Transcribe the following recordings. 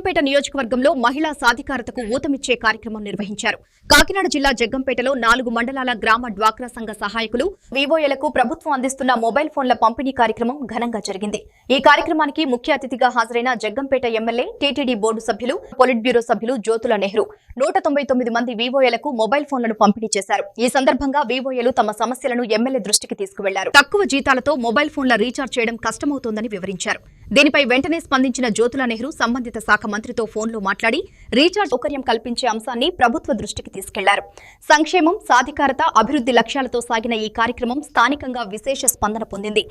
జగ్గంపేట నియోజకవర్గంలో మహిళా సాధికారతకు ఊతమిచ్చే కార్యక్రమం నిర్వహించారు. కాకినాడ జిల్లా జగ్గంపేటలో 4 మండలాల గ్రామ డ్వాక్రా సంఘ సహాయకులు వివోఏలకు ప్రభుత్వం అందిస్తున్న మొబైల్ ఫోన్ల పంపిణీ కార్యక్రమం ఘనంగా జరిగింది. ఈ కార్యక్రమానికి ముఖ్య అతిథిగా హాజరైన జగ్గంపేట ఎమ్మెల్యే, టీటీడీ బోర్డు సభ్యులు, పొలిట్ బ్యూరో సభ్యులు జ్యోతుల నెహ్రూ 199 మంది వివోఏలకు మొబైల్ ఫోన్లను పంపిణీ చేశారు. ఈ సందర్భంగా వివోఏలు తమ సమస్యలను ఎమ్మెల్యే దృష్టికి తీసుకువెళ్లారు. తక్కువ జీతాలతో మొబైల్ ఫోన్ల రీఛార్జ్ చేయడం కష్టమవుతోందని వివరించారు. దీనిపై వెంటనే స్పందించిన జ్యోతుల నెహ్రూ సంబంధిత శాఖ మంత్రితో ఫోన్లో మాట్లాడి రీఛార్జ్ సౌకర్యం కల్పించే అంశాన్ని ప్రభుత్వ దృష్టికి తీసుకెళ్లారు. సంక్షేమం, సాధికారత, అభివృద్ధి లక్ష్యాలతో సాగిన ఈ కార్యక్రమం స్థానికంగా విశేష స్పందన పొందింది.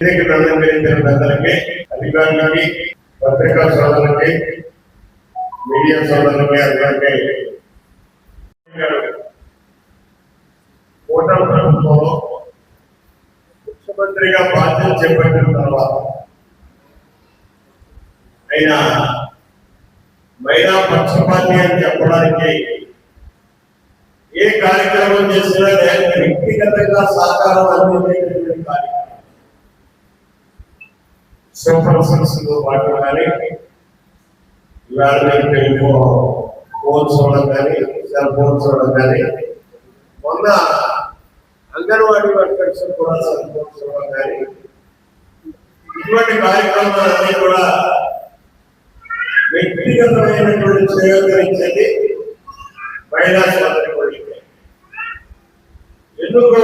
ముఖ్యమంత్రిగా బాధ్యత చేపట్టిన తర్వాత అయినా మహిళా పక్షపాతి అని చెప్పడానికి ఏ కార్యక్రమం చేసినా వ్యక్తిగతంగా సహకారం అందించేటువంటి కార్యక్రమం సూపర్ సిక్స్ వాటి కానీ ఇవాళ ఫోన్స్ చూడడం కానీ సెల్ ఫోన్స్ చూడడం కానీ మొన్న అంగన్వాడీ వర్కర్స్ కూడా సెల్ ఫోన్స్ చూడడం కానీ ఇటువంటి కార్యక్రమాలన్నీ కూడా వ్యక్తిగతమైనటువంటి సేవకరించేది మహిళా సోదరులకి. ఎందుకు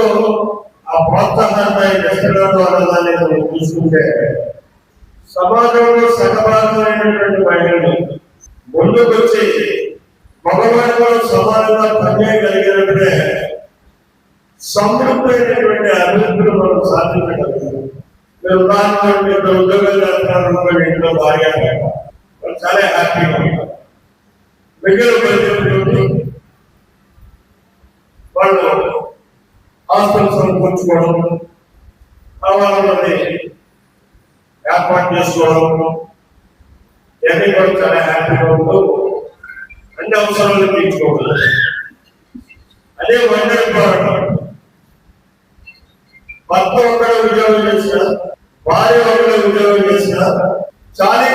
ఆ ప్రోత్సాహాన్ని ఇష్టపడడం అన్నదాన్ని మనం చూసుకుంటే సమాజంలో సగభాగమైనటువంటి మహిళలు ముందుకొచ్చి మగవారిలో సమానంగా పనిచేయగలిగినప్పుడే సమృద్ధమైనటువంటి అభివృద్ధిని మనం సాధించగలుగుతాం. మీరు ఉదాహరణ ఉద్యోగాలు చేస్తున్నారు, ఇంట్లో భార్య చాలా హ్యాపీగా ఉంటారు. మిగిలిన వాళ్ళు హాస్పిటల్స్ కూర్చుకోవడం, కావాలన్నది ఏర్పాటు చేసుకోవడం, ఇవన్నీ కూడా చాలా హ్యాపీగా ఉంటూ అన్ని అవసరాలు తీర్చుకోవడం. అదే వండర్ భర్త ఒక్కడ ఉద్యోగం చేసిన, భార్య ఒక్కడ ఉద్యోగం చేసిన చాలా